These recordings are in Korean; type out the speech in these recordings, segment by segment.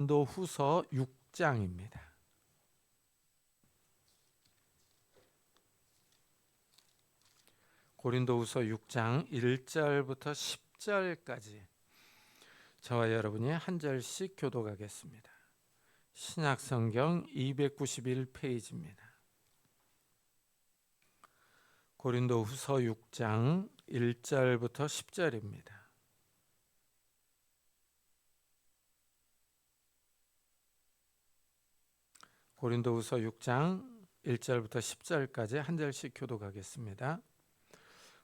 고린도후서 6장입니다. 고린도후서 6장 1절부터 10절까지 저와 여러분이 한 절씩 교독하겠습니다. 신약성경 291페이지입니다. 고린도후서 6장 1절부터 10절입니다. 고린도후서 6장 1절부터 10절까지 한 절씩 교독하겠습니다.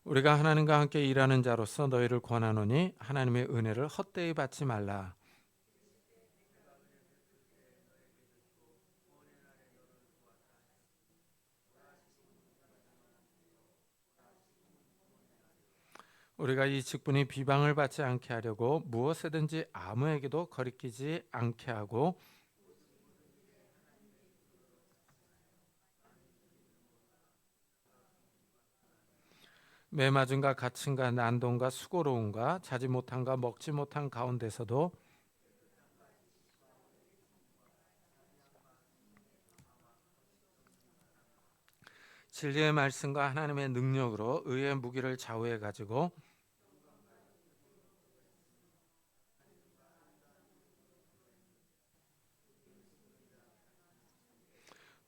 우리가 하나님과 함께 일하는 자로서 너희를 권하노니 하나님의 은혜를 헛되이 받지 말라. 우리가 이 직분이 비방을 받지 않게 하려고 무엇이든지 아무에게도 거리끼지 않게 하고 매맞음과 갇힘과 난동과 수고로움과 자지 못함과 먹지 못한 가운데서도 진리의 말씀과 하나님의 능력으로 의의 무기를 좌우해 가지고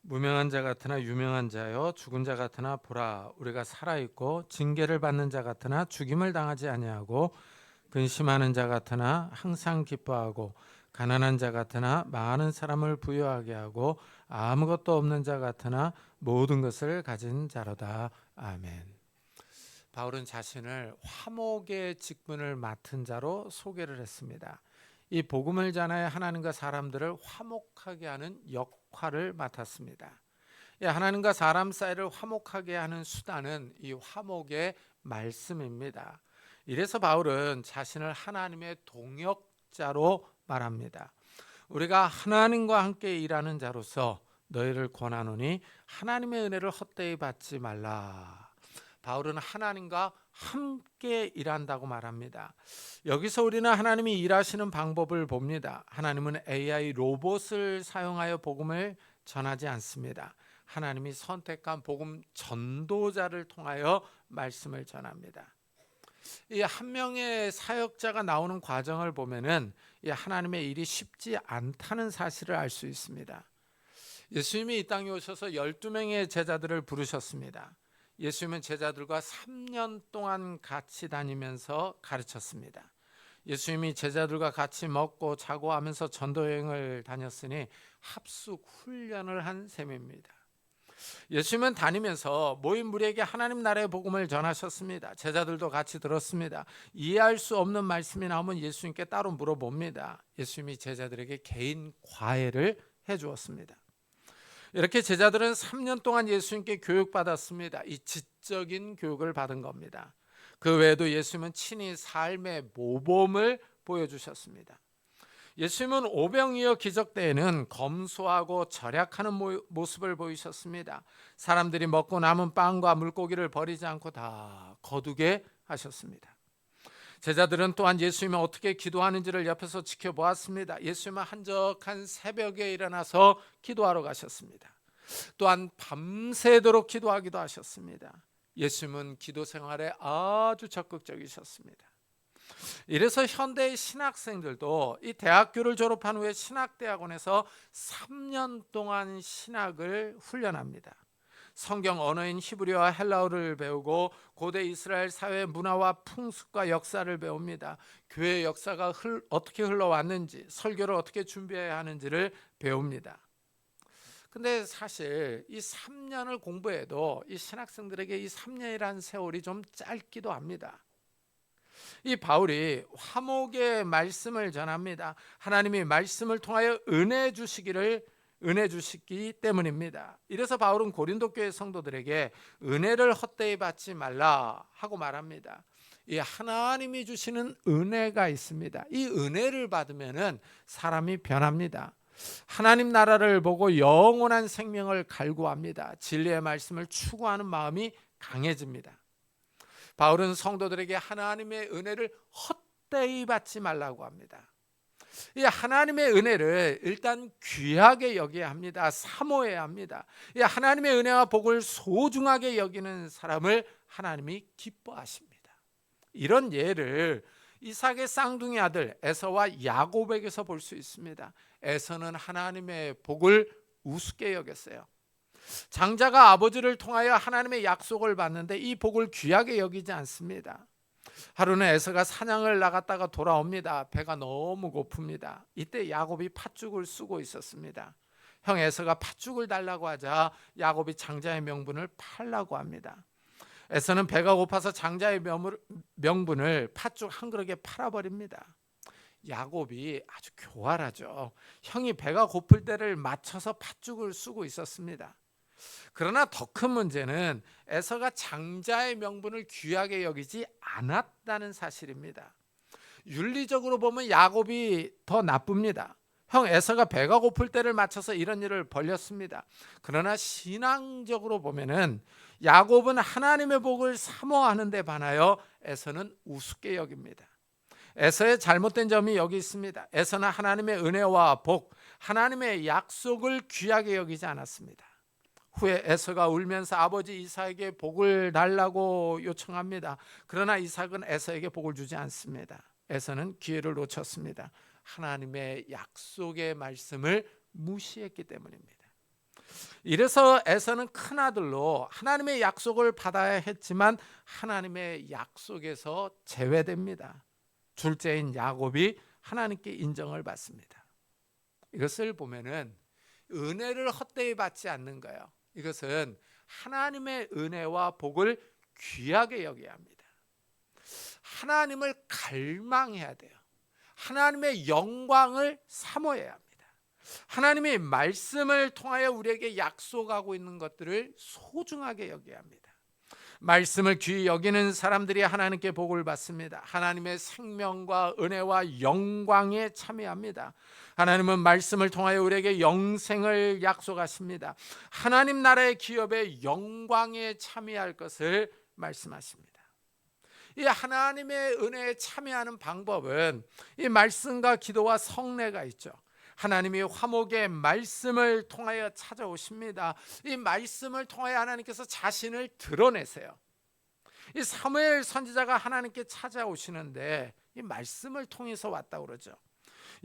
무명한 자 같으나 유명한 자여 죽은 자 같으나 보라 우리가 살아있고 징계를 받는 자 같으나 죽임을 당하지 아니하고 근심하는 자 같으나 항상 기뻐하고 가난한 자 같으나 많은 사람을 부유하게 하고 아무것도 없는 자 같으나 모든 것을 가진 자로다. 아멘. 바울은 자신을 화목의 직분을 맡은 자로 소개를 했습니다. 이 복음을 전하여 하나님과 사람들을 화목하게 하는 역할을 맡았습니다. 하나님과 사람 사이를 화목하게 하는 수단은 이 화목의 말씀입니다. 이래서 바울은 자신을 하나님의 동역자로 말합니다. 우리가 하나님과 함께 일하는 자로서 너희를 권하노니 하나님의 은혜를 헛되이 받지 말라. 바울은 하나님과 함께 일한다고 말합니다. 여기서 우리는 하나님이 일하시는 방법을 봅니다. 하나님은 AI 로봇을 사용하여 복음을 전하지 않습니다. 하나님이 선택한 복음 전도자를 통하여 말씀을 전합니다. 이 한 명의 사역자가 나오는 과정을 보면은 이 하나님의 일이 쉽지 않다는 사실을 알 수 있습니다. 예수님이 이 땅에 오셔서 12명의 제자들을 부르셨습니다. 예수님은 제자들과 3년 동안 같이 다니면서 가르쳤습니다. 예수님이 제자들과 같이 먹고 자고 하면서 전도여행을 다녔으니 합숙 훈련을 한 셈입니다. 예수님은 다니면서 모인 무리에게 하나님 나라의 복음을 전하셨습니다. 제자들도 같이 들었습니다. 이해할 수 없는 말씀이 나오면 예수님께 따로 물어봅니다. 예수님이 제자들에게 개인 과외를 해주었습니다. 이렇게 제자들은 3년 동안 예수님께 교육받았습니다. 이 지적인 교육을 받은 겁니다. 그 외에도 예수님은 친히 삶의 모범을 보여주셨습니다. 예수님은 오병이어 기적 때에는 검소하고 절약하는 모습을 보이셨습니다. 사람들이 먹고 남은 빵과 물고기를 버리지 않고 다 거두게 하셨습니다. 제자들은 또한 예수님이 어떻게 기도하는지를 옆에서 지켜보았습니다. 예수님은 한적한 새벽에 일어나서 기도하러 가셨습니다. 또한 밤새도록 기도하기도 하셨습니다. 예수님은 기도 생활에 아주 적극적이셨습니다. 이래서 현대의 신학생들도 이 대학교를 졸업한 후에 신학대학원에서 3년 동안 신학을 훈련합니다. 성경 언어인 히브리어와 헬라어를 배우고 고대 이스라엘 사회 문화와 풍습과 역사를 배웁니다. 교회 역사가 어떻게 흘러왔는지, 설교를 어떻게 준비해야 하는지를 배웁니다. 근데 사실 이 3년을 공부해도 이 신학생들에게 이 3년이라는 세월이 좀 짧기도 합니다. 이 바울이 화목의 말씀을 전합니다. 하나님이 말씀을 통하여 은혜 주시기 때문입니다. 이래서 바울은 고린도 교회 성도들에게 은혜를 헛되이 받지 말라 하고 말합니다. 이 하나님이 주시는 은혜가 있습니다. 이 은혜를 받으면은 사람이 변합니다. 하나님 나라를 보고 영원한 생명을 갈구합니다. 진리의 말씀을 추구하는 마음이 강해집니다. 바울은 성도들에게 하나님의 은혜를 헛되이 받지 말라고 합니다. 이 하나님의 은혜를 일단 귀하게 여겨야 합니다. 사모해야 합니다. 이 하나님의 은혜와 복을 소중하게 여기는 사람을 하나님이 기뻐하십니다. 이런 예를 이삭의 쌍둥이 아들 에서와 야곱에게서 볼 수 있습니다. 에서는 하나님의 복을 우습게 여겼어요. 장자가 아버지를 통하여 하나님의 약속을 받는데 이 복을 귀하게 여기지 않습니다. 하루는 에서가 사냥을 나갔다가 돌아옵니다. 배가 너무 고픕니다. 이때 야곱이 팥죽을 쓰고 있었습니다. 형 에서가 팥죽을 달라고 하자 야곱이 장자의 명분을 팔라고 합니다. 에서는 배가 고파서 장자의 명분을 팥죽 한 그릇에 팔아버립니다. 야곱이 아주 교활하죠. 형이 배가 고플 때를 맞춰서 팥죽을 쓰고 있었습니다. 그러나 더 큰 문제는 에서가 장자의 명분을 귀하게 여기지 않았다는 사실입니다. 윤리적으로 보면 야곱이 더 나쁩니다. 형 에서가 배가 고플 때를 맞춰서 이런 일을 벌였습니다. 그러나 신앙적으로 보면은 야곱은 하나님의 복을 사모하는 데 반하여 에서는 우습게 여깁니다. 에서의 잘못된 점이 여기 있습니다. 에서는 하나님의 은혜와 복, 하나님의 약속을 귀하게 여기지 않았습니다. 후에 에서가 울면서 아버지 이삭에게 복을 달라고 요청합니다. 그러나 이삭은 에서에게 복을 주지 않습니다. 에서는 기회를 놓쳤습니다. 하나님의 약속의 말씀을 무시했기 때문입니다. 이래서 에서는 큰아들로 하나님의 약속을 받아야 했지만 하나님의 약속에서 제외됩니다. 둘째인 야곱이 하나님께 인정을 받습니다. 이것을 보면은 은혜를 헛되이 받지 않는 거예요. 이것은 하나님의 은혜와 복을 귀하게 여겨야 합니다. 하나님을 갈망해야 돼요. 하나님의 영광을 사모해야 합니다. 하나님이 말씀을 통하여 우리에게 약속하고 있는 것들을 소중하게 여겨야 합니다. 말씀을 귀히 여기는 사람들이 하나님께 복을 받습니다. 하나님의 생명과 은혜와 영광에 참여합니다. 하나님은 말씀을 통하여 우리에게 영생을 약속하십니다. 하나님 나라의 기업의 영광에 참여할 것을 말씀하십니다. 이 하나님의 은혜에 참여하는 방법은 이 말씀과 기도와 성례가 있죠. 하나님이 화목의 말씀을 통하여 찾아오십니다. 이 말씀을 통하여 하나님께서 자신을 드러내세요. 이 사무엘 선지자가 하나님께 찾아오시는데 이 말씀을 통해서 왔다고 그러죠.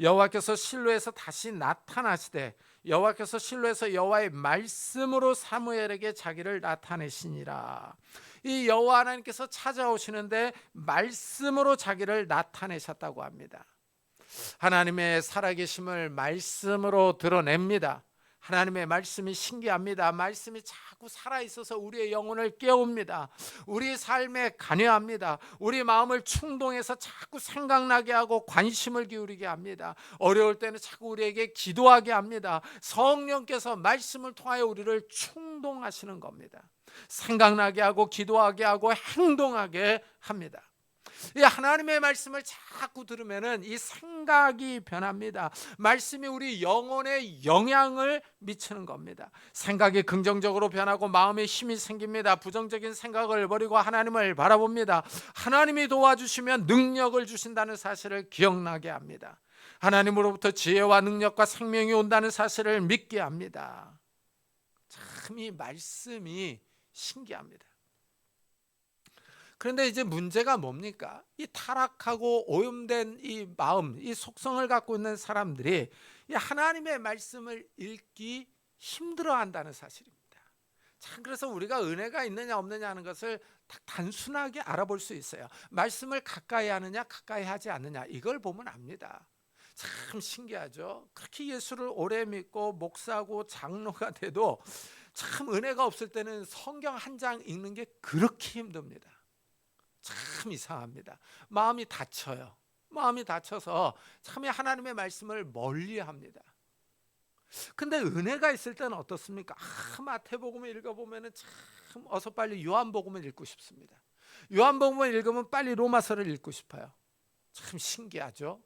여호와께서 실로에서 다시 나타나시되 여호와께서 실로에서 여호와의 말씀으로 사무엘에게 자기를 나타내시니라. 이 여호와 하나님께서 찾아오시는데 말씀으로 자기를 나타내셨다고 합니다. 하나님의 살아계심을 말씀으로 드러냅니다. 하나님의 말씀이 신기합니다. 말씀이 자꾸 살아있어서 우리의 영혼을 깨웁니다. 우리 삶에 관여합니다. 우리 마음을 충동해서 자꾸 생각나게 하고 관심을 기울이게 합니다. 어려울 때는 자꾸 우리에게 기도하게 합니다. 성령께서 말씀을 통하여 우리를 충동하시는 겁니다. 생각나게 하고 기도하게 하고 행동하게 합니다. 이 하나님의 말씀을 자꾸 들으면은 이 생각이 변합니다. 말씀이 우리 영혼에 영향을 미치는 겁니다. 생각이 긍정적으로 변하고 마음에 힘이 생깁니다. 부정적인 생각을 버리고 하나님을 바라봅니다. 하나님이 도와주시면 능력을 주신다는 사실을 기억나게 합니다. 하나님으로부터 지혜와 능력과 생명이 온다는 사실을 믿게 합니다. 참 이 말씀이 신기합니다. 그런데 이제 문제가 뭡니까? 이 타락하고 오염된 이 마음, 이 속성을 갖고 있는 사람들이 이 하나님의 말씀을 읽기 힘들어한다는 사실입니다. 참 그래서 우리가 은혜가 있느냐 없느냐 하는 것을 단순하게 알아볼 수 있어요. 말씀을 가까이 하느냐 가까이 하지 않느냐 이걸 보면 압니다. 참 신기하죠. 그렇게 예수를 오래 믿고 목사고 장로가 돼도 참 은혜가 없을 때는 성경 한 장 읽는 게 그렇게 힘듭니다. 참 이상합니다. 마음이 다쳐요. 마음이 다쳐서 참 하나님의 말씀을 멀리합니다. 근데 은혜가 있을 때는 어떻습니까? 마태복음을 읽어보면 참 어서 빨리 요한복음을 읽고 싶습니다. 요한복음을 읽으면 빨리 로마서를 읽고 싶어요. 참 신기하죠?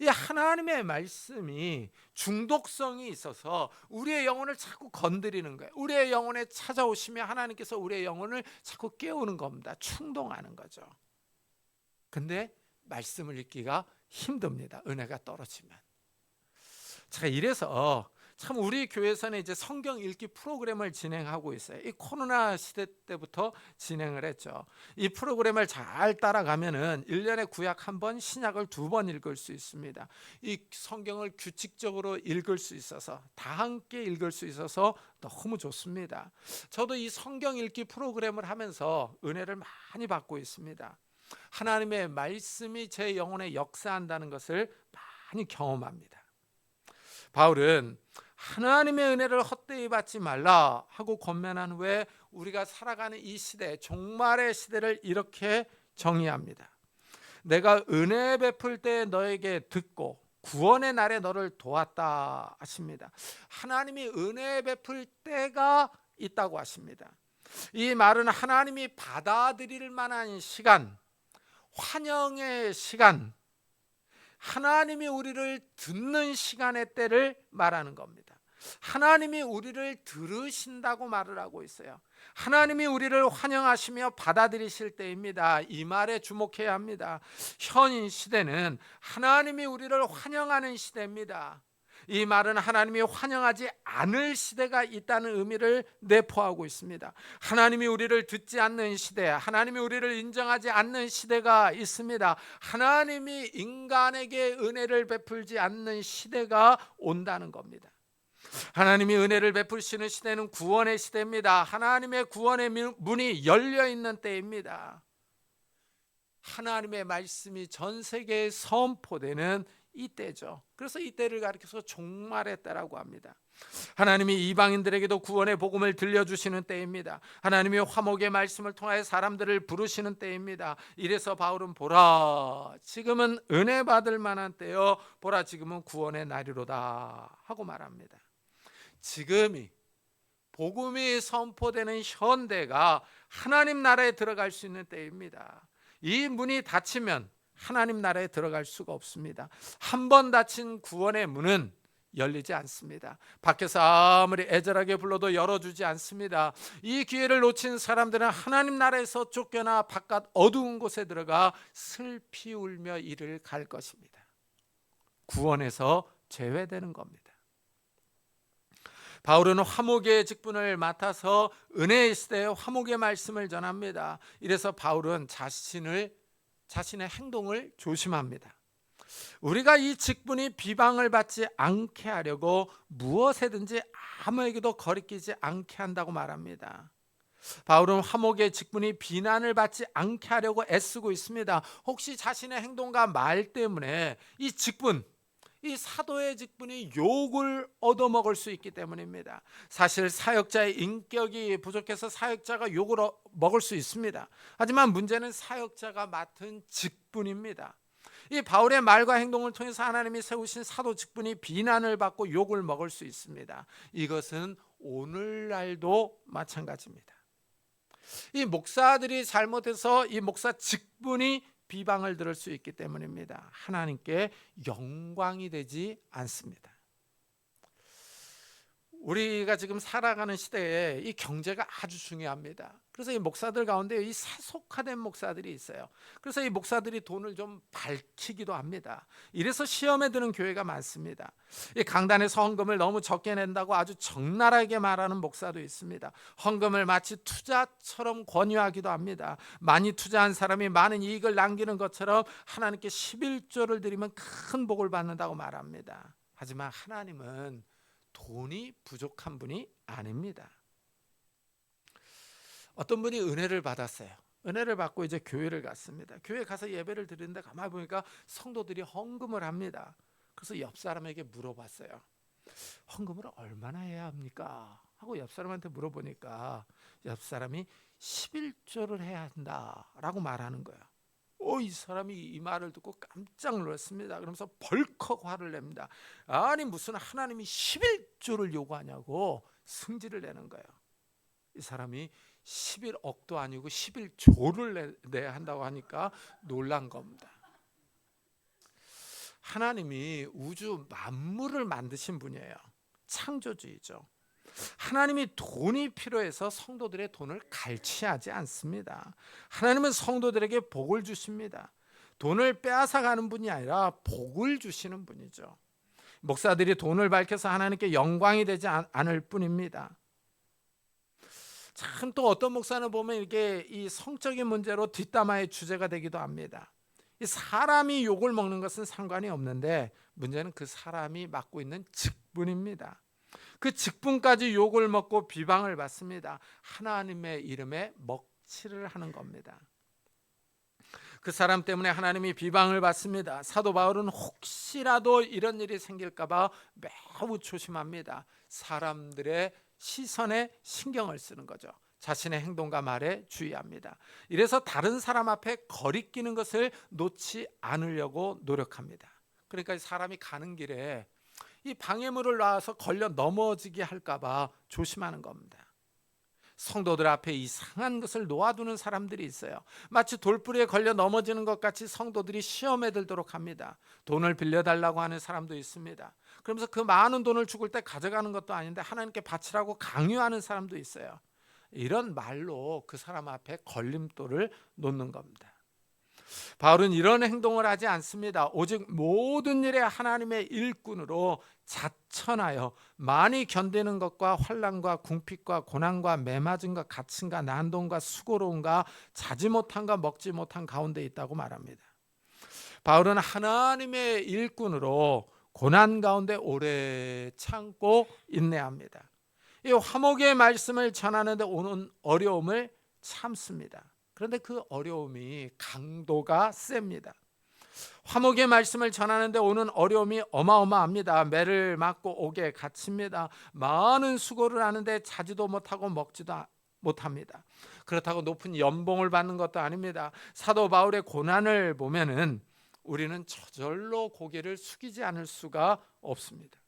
이 하나님의 말씀이 중독성이 있어서 우리의 영혼을 자꾸 건드리는 거예요. 우리의 영혼에 찾아오시며 하나님께서 우리의 영혼을 자꾸 깨우는 겁니다. 충동하는 거죠. 근데 말씀을 읽기가 힘듭니다. 은혜가 떨어지면. 제가 이래서 참 우리 교회에서는 이제 성경 읽기 프로그램을 진행하고 있어요. 이 코로나 시대 때부터 진행을 했죠. 이 프로그램을 잘 따라가면은 1년에 구약 1번, 신약을 2번 읽을 수 있습니다. 이 성경을 규칙적으로 읽을 수 있어서 다 함께 읽을 수 있어서 너무 좋습니다. 저도 이 성경 읽기 프로그램을 하면서 은혜를 많이 받고 있습니다. 하나님의 말씀이 제 영혼에 역사한다는 것을 많이 경험합니다. 바울은 하나님의 은혜를 헛되이 받지 말라 하고 권면한 후에 우리가 살아가는 이 시대, 종말의 시대를 이렇게 정의합니다. 내가 은혜 베풀 때 너에게 듣고 구원의 날에 너를 도왔다 하십니다. 하나님이 은혜 베풀 때가 있다고 하십니다. 이 말은 하나님이 받아들일 만한 시간, 환영의 시간, 하나님이 우리를 듣는 시간의 때를 말하는 겁니다. 하나님이 우리를 들으신다고 말을 하고 있어요. 하나님이 우리를 환영하시며 받아들이실 때입니다. 이 말에 주목해야 합니다. 현 시대는 하나님이 우리를 환영하는 시대입니다. 이 말은 하나님이 환영하지 않을 시대가 있다는 의미를 내포하고 있습니다. 하나님이 우리를 듣지 않는 시대, 하나님이 우리를 인정하지 않는 시대가 있습니다. 하나님이 인간에게 은혜를 베풀지 않는 시대가 온다는 겁니다. 하나님이 은혜를 베푸시는 시대는 구원의 시대입니다. 하나님의 구원의 문이 열려 있는 때입니다. 하나님의 말씀이 전 세계에 선포되는 이때죠. 그래서 이때를 가리켜서 종말의 때라고 합니다. 하나님이 이방인들에게도 구원의 복음을 들려주시는 때입니다. 하나님이 화목의 말씀을 통하여 사람들을 부르시는 때입니다. 이래서 바울은 보라 지금은 은혜 받을 만한 때요, 보라 지금은 구원의 날이로다 하고 말합니다. 지금이 복음이 선포되는 현대가 하나님 나라에 들어갈 수 있는 때입니다. 이 문이 닫히면 하나님 나라에 들어갈 수가 없습니다. 한 번 닫힌 구원의 문은 열리지 않습니다. 밖에서 아무리 애절하게 불러도 열어주지 않습니다. 이 기회를 놓친 사람들은 하나님 나라에서 쫓겨나 바깥 어두운 곳에 들어가 슬피 울며 이를 갈 것입니다. 구원에서 제외되는 겁니다. 바울은 화목의 직분을 맡아서 은혜의 시대에 화목의 말씀을 전합니다. 이래서 바울은 자신의 행동을 조심합니다. 우리가 이 직분이 비방을 받지 않게 하려고 무엇에든지 아무에게도 거리끼지 않게 한다고 말합니다. 바울은 화목의 직분이 비난을 받지 않게 하려고 애쓰고 있습니다. 혹시 자신의 행동과 말 때문에 이 직분, 이 사도의 직분이 욕을 얻어먹을 수 있기 때문입니다. 사실 사역자의 인격이 부족해서 사역자가 욕을 먹을 수 있습니다. 하지만 문제는 사역자가 맡은 직분입니다. 이 바울의 말과 행동을 통해서 하나님이 세우신 사도 직분이 비난을 받고 욕을 먹을 수 있습니다. 이것은 오늘날도 마찬가지입니다. 이 목사들이 잘못해서 이 목사 직분이 비방을 들을 수 있기 때문입니다. 하나님께 영광이 되지 않습니다. 우리가 지금 살아가는 시대에 이 경제가 아주 중요합니다. 그래서 이 목사들 가운데 이 세속화된 목사들이 있어요. 그래서 이 목사들이 돈을 좀 밝히기도 합니다. 이래서 시험에 드는 교회가 많습니다. 이 강단에서 헌금을 너무 적게 낸다고 아주 적나라하게 말하는 목사도 있습니다. 헌금을 마치 투자처럼 권유하기도 합니다. 많이 투자한 사람이 많은 이익을 남기는 것처럼 하나님께 11조를 드리면 큰 복을 받는다고 말합니다. 하지만 하나님은 돈이 부족한 분이 아닙니다. 어떤 분이 은혜를 받았어요. 은혜를 받고 이제 교회를 갔습니다. 교회 가서 예배를 드리는데 가만히 보니까 성도들이 헌금을 합니다. 그래서 옆 사람에게 물어봤어요. 헌금을 얼마나 해야 합니까? 하고 옆 사람한테 물어보니까 옆 사람이 11조를 해야 한다라고 말하는 거예요. 이 사람이 이 말을 듣고 깜짝 놀랐습니다. 그러면서 벌컥 화를 냅니다. 아니 무슨 하나님이 11조를 요구하냐고 승질을 내는 거예요. 이 사람이 11억도 아니고 11조를 내야 한다고 하니까 놀란 겁니다. 하나님이 우주 만물을 만드신 분이에요. 창조주이죠. 하나님이 돈이 필요해서 성도들의 돈을 갈취하지 않습니다. 하나님은 성도들에게 복을 주십니다. 돈을 빼앗아가는 분이 아니라 복을 주시는 분이죠. 목사들이 돈을 밝혀서 하나님께 영광이 되지 않을 뿐입니다. 참 또 어떤 목사는 보면 이게 이 성적인 문제로 뒷담화의 주제가 되기도 합니다. 이 사람이 욕을 먹는 것은 상관이 없는데 문제는 그 사람이 맡고 있는 직분입니다. 그 직분까지 욕을 먹고 비방을 받습니다. 하나님의 이름에 먹칠을 하는 겁니다. 그 사람 때문에 하나님이 비방을 받습니다. 사도 바울은 혹시라도 이런 일이 생길까 봐 매우 조심합니다. 사람들의 시선에 신경을 쓰는 거죠. 자신의 행동과 말에 주의합니다. 이래서 다른 사람 앞에 거리끼는 것을 놓지 않으려고 노력합니다. 그러니까 사람이 가는 길에 이 방해물을 놔서 걸려 넘어지게 할까 봐 조심하는 겁니다. 성도들 앞에 이상한 것을 놓아두는 사람들이 있어요. 마치 돌부리에 걸려 넘어지는 것 같이 성도들이 시험에 들도록 합니다. 돈을 빌려달라고 하는 사람도 있습니다. 그러면서 그 많은 돈을 죽을 때 가져가는 것도 아닌데 하나님께 바치라고 강요하는 사람도 있어요. 이런 말로 그 사람 앞에 걸림돌을 놓는 겁니다. 바울은 이런 행동을 하지 않습니다. 오직 모든 일에 하나님의 일꾼으로 자천하여 많이 견디는 것과 환난과 궁핍과 고난과 매맞음과 갇힘과 난동과 수고로움과 자지 못함과 먹지 못한 가운데 있다고 말합니다. 바울은 하나님의 일꾼으로 고난 가운데 오래 참고 인내합니다. 이 화목의 말씀을 전하는데 오는 어려움을 참습니다. 그런데 그 어려움이 강도가 셉니다. 화목의 말씀을 전하는데 오는 어려움이 어마어마합니다. 매를 맞고 옥에 갇힙니다. 많은 수고를 하는데 자지도 못하고 먹지도 못합니다. 그렇다고 높은 연봉을 받는 것도 아닙니다. 사도 바울의 고난을 보면은 우리는 저절로 고개를 숙이지 않을 수가 없습니다.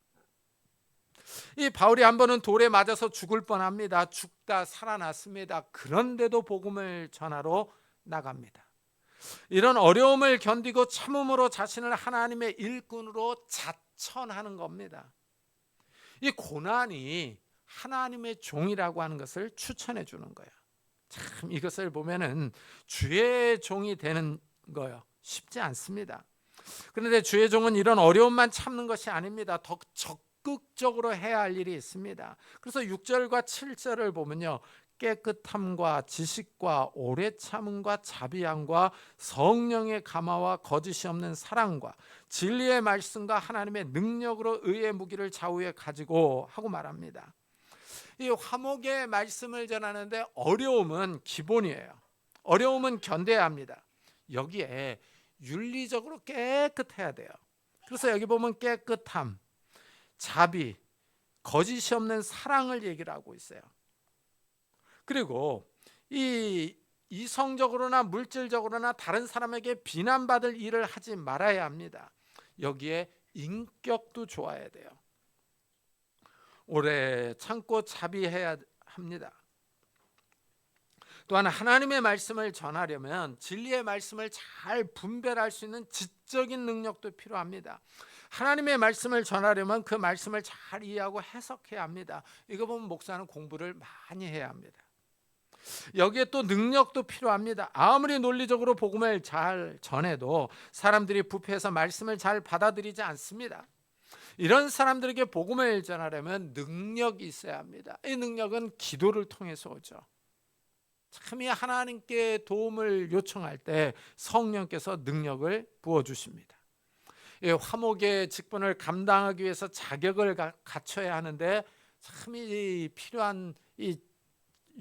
이 바울이 한 번은 돌에 맞아서 죽을 뻔합니다. 죽다 살아났습니다. 그런데도 복음을 전하러 나갑니다. 이런 어려움을 견디고 참음으로 자신을 하나님의 일꾼으로 자천하는 겁니다. 이 고난이 하나님의 종이라고 하는 것을 추천해 주는 거예요. 참 이것을 보면은 주의 종이 되는 거예요. 쉽지 않습니다. 그런데 주의 종은 이런 어려움만 참는 것이 아닙니다. 더 적극적으로 해야 할 일이 있습니다. 그래서 6절과 7절을 보면요, 깨끗함과 지식과 오래 참음과 자비함과 성령의 감화와 거짓이 없는 사랑과 진리의 말씀과 하나님의 능력으로 의의 무기를 좌우에 가지고 하고 말합니다. 이 화목의 말씀을 전하는데 어려움은 기본이에요. 어려움은 견뎌야 합니다. 여기에 윤리적으로 깨끗해야 돼요. 그래서 여기 보면 깨끗함, 자비, 거짓이 없는 사랑을 얘기를 하고 있어요. 그리고 이 이성적으로나 물질적으로나 다른 사람에게 비난받을 일을 하지 말아야 합니다. 여기에 인격도 좋아야 돼요. 오래 참고 자비해야 합니다. 또한 하나님의 말씀을 전하려면 진리의 말씀을 잘 분별할 수 있는 지적인 능력도 필요합니다. 하나님의 말씀을 전하려면 그 말씀을 잘 이해하고 해석해야 합니다. 이거 보면 목사는 공부를 많이 해야 합니다. 여기에 또 능력도 필요합니다. 아무리 논리적으로 복음을 잘 전해도 사람들이 부패해서 말씀을 잘 받아들이지 않습니다. 이런 사람들에게 복음을 전하려면 능력이 있어야 합니다. 이 능력은 기도를 통해서 오죠. 참 이 하나님께 도움을 요청할 때 성령께서 능력을 부어주십니다. 화목의 직분을 감당하기 위해서 자격을 갖춰야 하는데 참 이 필요한 이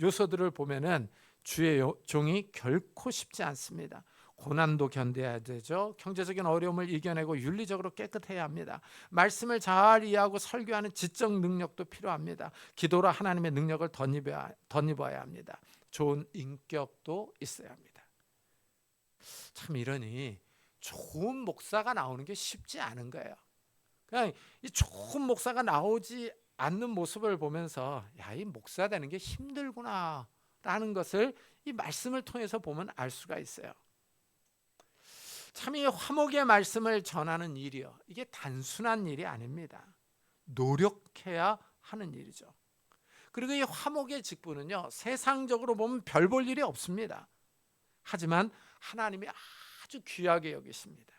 요소들을 보면은 주의 종이 결코 쉽지 않습니다. 고난도 견뎌야 되죠. 경제적인 어려움을 이겨내고 윤리적으로 깨끗해야 합니다. 말씀을 잘 이해하고 설교하는 지적 능력도 필요합니다. 기도로 하나님의 능력을 덧입어야 합니다. 좋은 인격도 있어야 합니다. 참 이러니 좋은 목사가 나오는 게 쉽지 않은 거예요. 그냥 이 좋은 목사가 나오지 않는 모습을 보면서 야, 이 목사 되는 게 힘들구나 라는 것을 이 말씀을 통해서 보면 알 수가 있어요. 참 이 화목의 말씀을 전하는 일이요, 이게 단순한 일이 아닙니다. 노력해야 하는 일이죠. 그리고 이 화목의 직분은요, 세상적으로 보면 별 볼 일이 없습니다. 하지만 하나님이 아주 귀하게 여기십니다.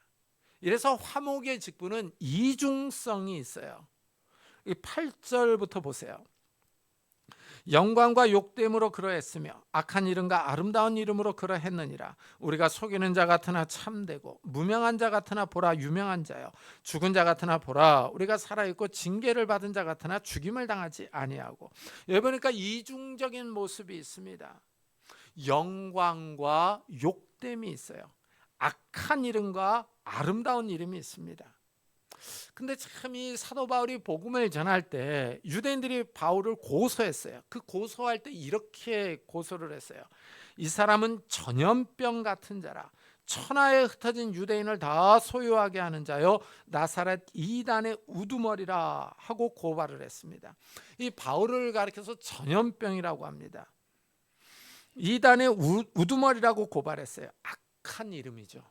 이래서 화목의 직분은 이중성이 있어요. 8절부터 보세요. 영광과 욕됨으로 그러했으며 악한 이름과 아름다운 이름으로 그러했느니라. 우리가 속이는 자 같으나 참되고 무명한 자 같으나 보라 유명한 자여, 죽은 자 같으나 보라 우리가 살아있고 징계를 받은 자 같으나 죽임을 당하지 아니하고. 여기 보니까 이중적인 모습이 있습니다. 영광과 욕됨이 있어요. 악한 이름과 아름다운 이름이 있습니다. 근데 참 이 사도 바울이 복음을 전할 때 유대인들이 바울을 고소했어요. 그 고소할 때 이렇게 고소를 했어요. 이 사람은 전염병 같은 자라, 천하에 흩어진 유대인을 다 소유하게 하는 자요 나사렛 이단의 우두머리라 하고 고발을 했습니다. 이 바울을 가리켜서 전염병이라고 합니다. 이단의 우두머리라고 고발했어요. 악한 이름이죠.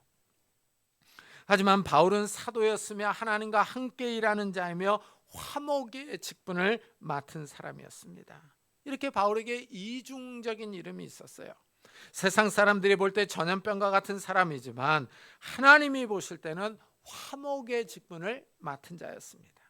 하지만 바울은 사도였으며 하나님과 함께 일하는 자이며 화목의 직분을 맡은 사람이었습니다. 이렇게 바울에게 이중적인 이름이 있었어요. 세상 사람들이 볼 때 전염병과 같은 사람이지만 하나님이 보실 때는 화목의 직분을 맡은 자였습니다.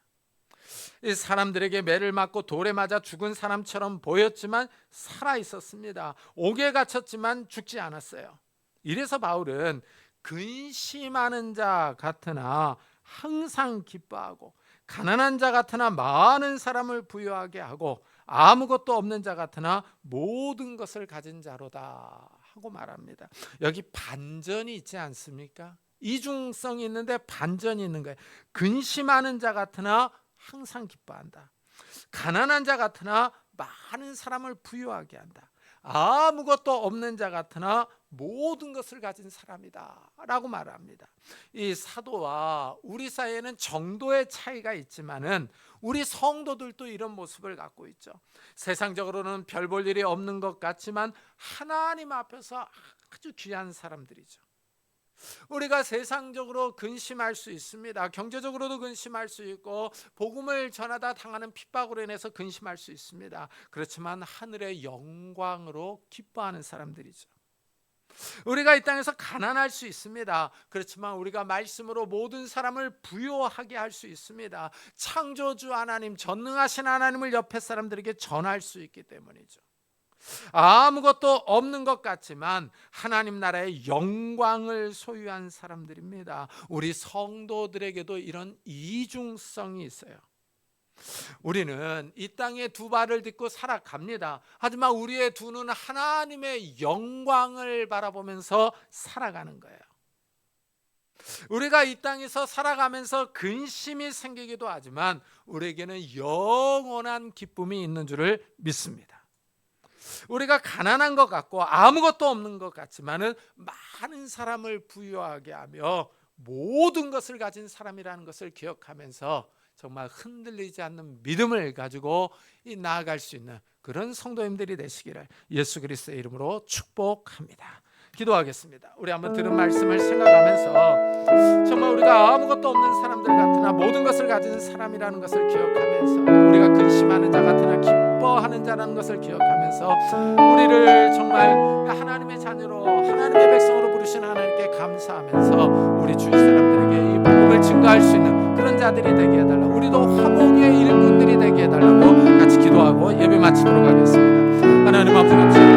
이 사람들에게 매를 맞고 돌에 맞아 죽은 사람처럼 보였지만 살아 있었습니다. 옥에 갇혔지만 죽지 않았어요. 이래서 바울은 근심하는 자 같으나 항상 기뻐하고, 가난한 자 같으나 많은 사람을 부유하게 하고, 아무것도 없는 자 같으나 모든 것을 가진 자로다 하고 말합니다. 여기 반전이 있지 않습니까? 이중성이 있는데 반전이 있는 거예요. 근심하는 자 같으나 항상 기뻐한다. 가난한 자 같으나 많은 사람을 부유하게 한다. 아무것도 없는 자 같으나 모든 것을 가진 사람이다 라고 말합니다. 이 사도와 우리 사이에는 정도의 차이가 있지만은 우리 성도들도 이런 모습을 갖고 있죠. 세상적으로는 별 볼 일이 없는 것 같지만 하나님 앞에서 아주 귀한 사람들이죠. 우리가 세상적으로 근심할 수 있습니다. 경제적으로도 근심할 수 있고, 복음을 전하다 당하는 핍박으로 인해서 근심할 수 있습니다. 그렇지만 하늘의 영광으로 기뻐하는 사람들이죠. 우리가 이 땅에서 가난할 수 있습니다. 그렇지만 우리가 말씀으로 모든 사람을 부유하게 할 수 있습니다. 창조주 하나님, 전능하신 하나님을 옆에 사람들에게 전할 수 있기 때문이죠. 아무것도 없는 것 같지만 하나님 나라의 영광을 소유한 사람들입니다. 우리 성도들에게도 이런 이중성이 있어요. 우리는 이 땅에 두 발을 딛고 살아갑니다. 하지만 우리의 두 눈은 하나님의 영광을 바라보면서 살아가는 거예요. 우리가 이 땅에서 살아가면서 근심이 생기기도 하지만 우리에게는 영원한 기쁨이 있는 줄을 믿습니다. 우리가 가난한 것 같고 아무것도 없는 것 같지만은 많은 사람을 부유하게 하며 모든 것을 가진 사람이라는 것을 기억하면서 정말 흔들리지 않는 믿음을 가지고 나아갈 수 있는 그런 성도님들이 되시기를 예수 그리스도의 이름으로 축복합니다. 기도하겠습니다. 우리 한번 들은 말씀을 생각하면서 정말 우리가 아무것도 없는 사람들 같으나 모든 것을 가진 사람이라는 것을 기억하면서, 우리가 근심하는 자 같으나 기뻐하는 자라는 것을 기억하면서 우리를 정말 하나님의 자녀로, 하나님의 백성으로 부르신 하나님께 감사하면서 우리 주위 사람들에게 이 복음을 증거할 수 있는 그런 자들이 되게 해달라고, 우리도 화목의 일꾼들이 되게 해달라고 같이 기도하고 예배 마치도록 하겠습니다. 하나님 아버지 감사합니다.